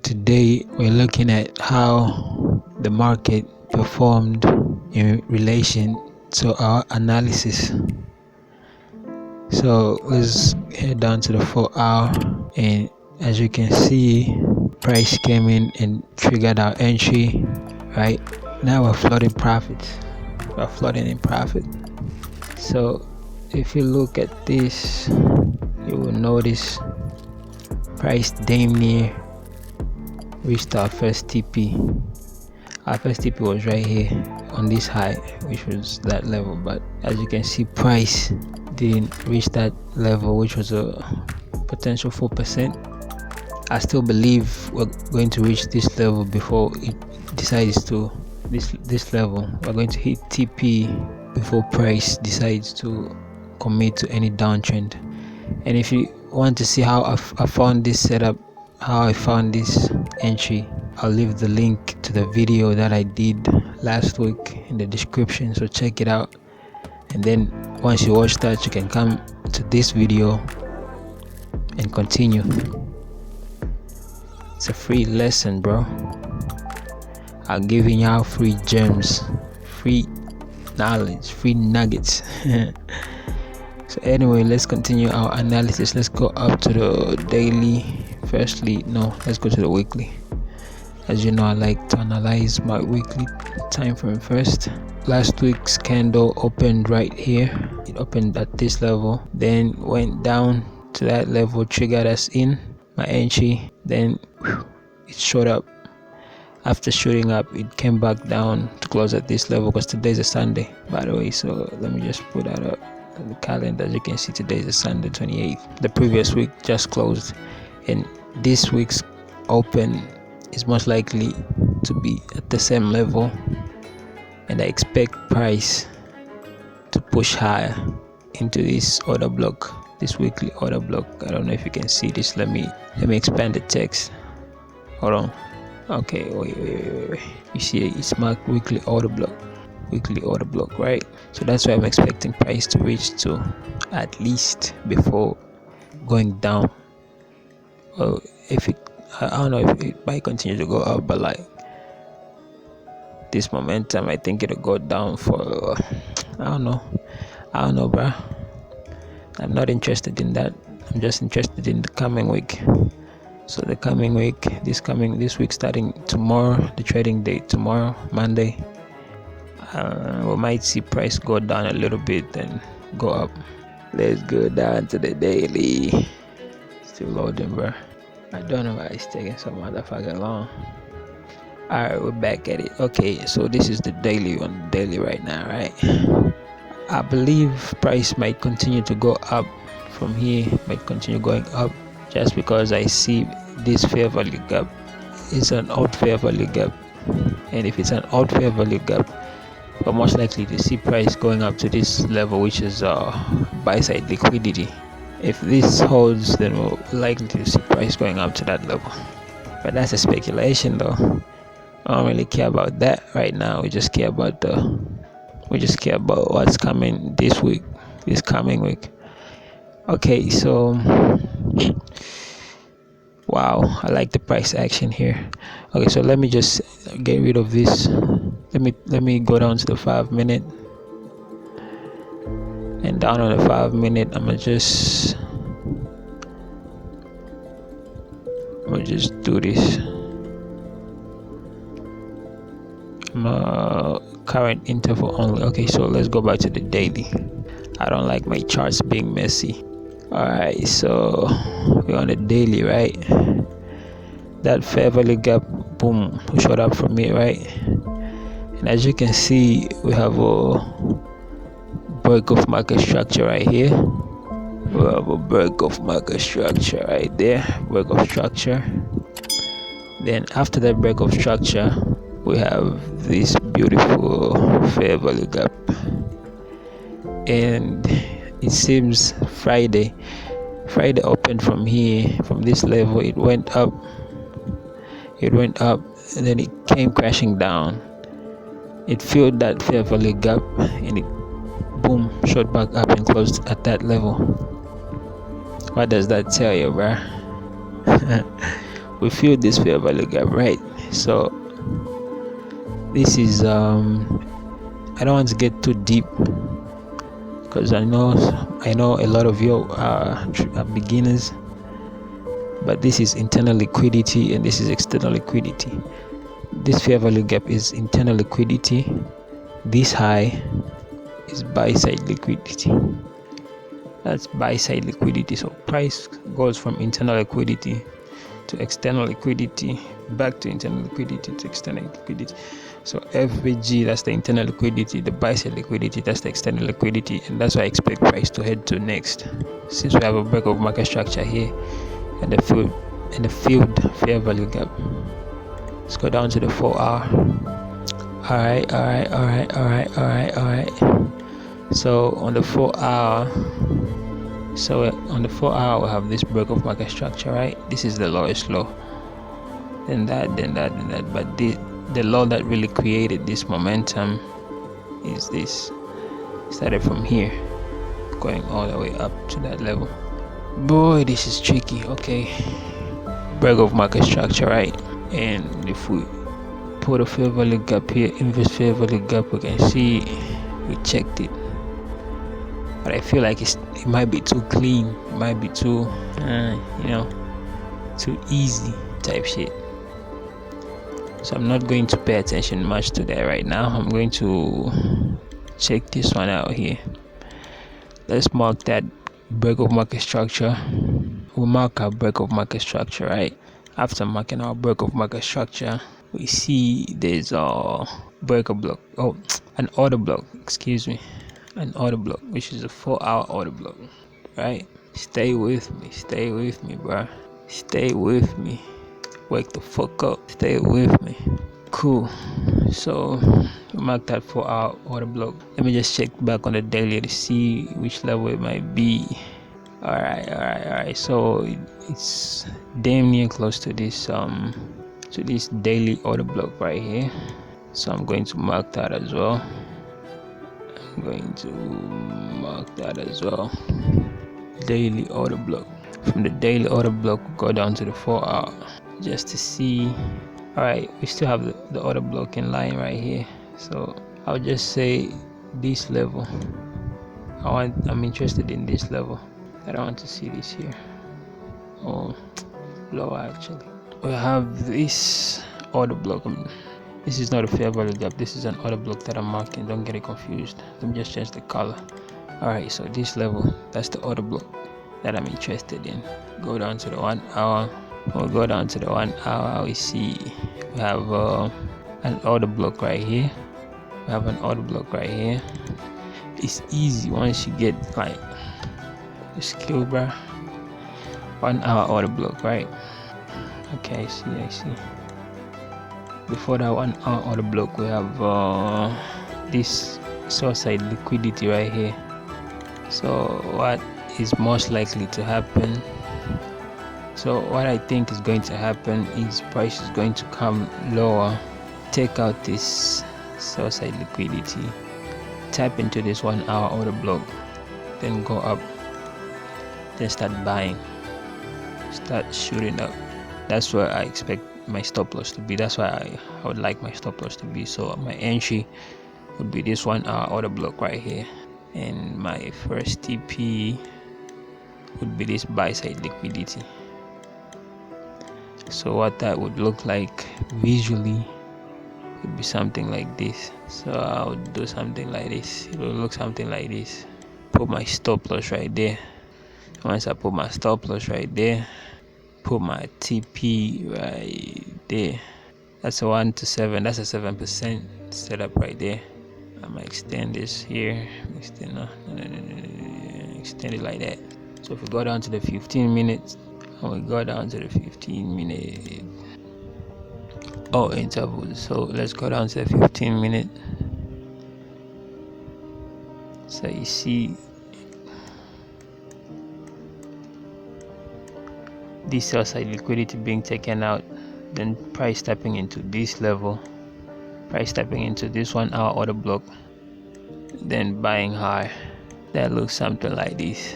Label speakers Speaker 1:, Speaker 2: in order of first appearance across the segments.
Speaker 1: today we're looking at how the market performed in relation to our analysis. So let's head down to the 4-hour, and as you can see, price came in and triggered our entry. Right now we're flooding profits. We're flooding in profit. So if you look at this, you will notice price damn near reached our first TP. Our first TP was right here on this high, which was that level, but as you can see, price didn't reach that level, which was a potential 4%. I still believe we're going to reach this level before it decides to this level. We're going to hit TP before price decides to commit to any downtrend. And if you want to see how I found this setup, how I found this entry, I'll leave the link to the video that I did last week in the description, so check it out. And then once you watch that, you can come to this video and continue. It's a free lesson, bro. I'm giving y'all free gems, free knowledge, free nuggets. So anyway, let's continue our analysis. Let's go up to the daily. Let's go to the weekly. As you know, I like to analyze my weekly time frame first. Last week's candle opened right here. It opened at this level, then went down to that level, triggered us in my entry, then it shot up. After shooting up, it came back down to close at this level, because today is a Sunday, by the way. So let me just put that up on the calendar. As you can see, today is a Sunday, 28th. The previous week just closed, and this week's open is most likely to be at the same level, and I expect price to push higher into this order block, this weekly order block. I don't know if you can see this. Let me expand the text. Hold on. Okay, wait. You see it's marked weekly order block, right? So that's why I'm expecting price to reach to, at least before going down. Well, I don't know if it might continue to go up, but like this momentum, I think it'll go down for I don't know, bro. I'm not interested in that. I'm just interested in the coming week. So the coming week, this week starting tomorrow, the trading day tomorrow, Monday, we might see price go down a little bit and go up. Let's go down to the daily. Still loading, bro. I don't know why it's taking so motherfucking long. Alright, we're back at it. Okay, so this is the daily on the daily right now, right? I believe price might continue to go up from here, might continue going up, just because I see this fair value gap is an out fair value gap, and if it's an out fair value gap, we're most likely to see price going up to this level, which is buy side liquidity. If this holds, then we're likely to see price going up to that level, but that's a speculation though. I don't really care about that right now. We just care about what's coming this coming week. Okay, so wow, I like the price action here. Okay, so let me just get rid of this. Let me go down to the 5-minute, and down on the 5-minute, I'm gonna just do this. Current interval only. Okay, so let's go back to the daily. I don't like my charts being messy. Alright, so we're on the daily, right? That fair value gap, boom, shot up from it, right? And as you can see, we have a break of market structure right here. We have a break of market structure right there, break of structure. Then after that break of structure, we have this beautiful fair value gap, and it seems Friday opened from here, from this level. It went up, and then it came crashing down. It filled that fair value gap, and it boom shot back up and closed at that level. What does that tell you, bruh? we filled this fair value gap, right? So this is I don't want to get too deep because I know a lot of you are beginners, but this is internal liquidity and this is external liquidity. This fair value gap is internal liquidity. This high is buy side liquidity. That's buy side liquidity. So price goes from internal liquidity to external liquidity, back to internal liquidity to external liquidity. So FVG, that's the internal liquidity, the buy side liquidity, that's the external liquidity, and that's what I expect price to head to next. Since we have a break of market structure here and the field fair value gap. Let's go down to the 4-hour. Alright. So on the 4-hour, we have this break of market structure, right? This is the lowest low. Then that. But the low that really created this momentum is this. Started from here, going all the way up to that level. Boy, this is tricky. Okay, break of market structure, right? And if we put a fair value gap here, inverse fair value gap, we can see we checked it. But I feel like it might be too clean. It might be too, too easy type shit. So I'm not going to pay attention much to that right now. I'm going to check this one out here. Let's mark that break of market structure. We'll mark our break of market structure, right? After marking our break of market structure, we see there's a breaker block. Oh, an order block. Excuse me. An order block, which is a 4-hour order block, right? Stay with me, bro. Stay with me. Wake the fuck up. Stay with me. Cool. So mark that 4-hour order block. Let me just check back on the daily to see which level it might be. Alright. So it's damn near close to this daily order block right here. So I'm going to mark that as well. Daily order block. From the daily order block, we'll go down to the 4-hour just to see. Alright, we still have the order block in line right here. So I'll just say this level. I'm interested in this level. I don't want to see this here. Oh, lower actually. We have this order block. This is not a fair value gap. This is an order block that I'm marking. Don't get it confused. Let me just change the color. Alright, so this level, that's the order block that I'm interested in. Go down to the 1 hour. We'll go down to the 1 hour. We see we have an order block right here. It's easy once you get like the skill, bro. 1 hour order block, right? Okay, I see. Before that 1 hour order block, we have this source side liquidity right here. So what is most likely to happen? So what I think is going to happen is price is going to come lower, take out this source side liquidity, tap into this 1 hour order block, then go up, then start buying, start shooting up. That's where I expect my stop loss to be. That's why I would like my stop loss to be. So my entry would be this 1 hour order block right here, and my first TP would be this buy side liquidity. So what that would look like visually would be something like this. So I would do something like this. It will look something like this. Put my stop loss right there. Once I put my stop loss right there, put my TP right there. That's a 1 to 7. That's a 7% setup right there. I'm gonna extend this here. Extend it like that. So if we go down to the 15 minutes, and we go down to the 15-minute interval. So let's go down to the 15-minute. So you see this sell side liquidity being taken out, then price tapping into this level, price tapping into this 1 hour order block, then buying high. That looks something like this.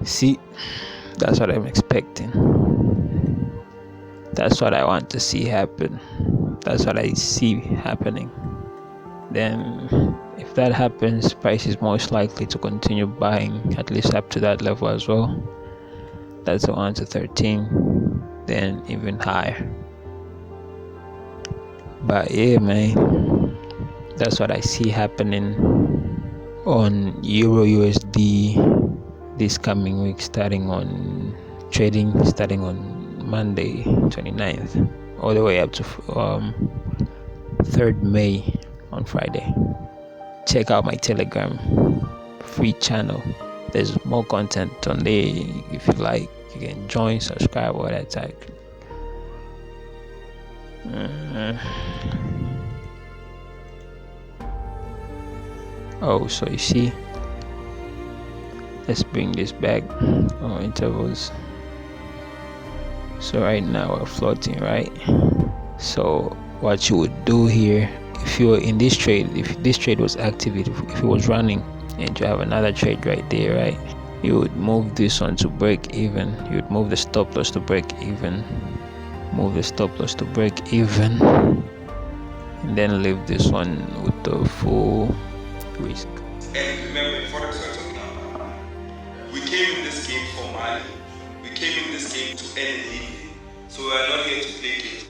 Speaker 1: See, that's what I'm expecting. That's what I want to see happen. That's what I see happening. Then if that happens, price is most likely to continue buying at least up to that level as well. That's the 1 to 13, then even higher. But yeah, man, that's what I see happening on EURUSD this coming week, starting on 29th, all the way up to 3rd May on Friday. Check out my Telegram free channel. There's more content on there. If you like, you can join, subscribe, all that type. Oh, so you see, let's bring this back. Intervals. So right now we're floating, right? So what you would do here, if you're in this trade, if this trade was active, if it was running, and you have another trade right there, right, you would move this one to break even. You would move the stop loss to break even, move the stop loss to break even, and then leave this one with the full risk.
Speaker 2: And remember, in forex we're talking about, we came in this game for money. We came in this game to earn a living. So we are not here to play games.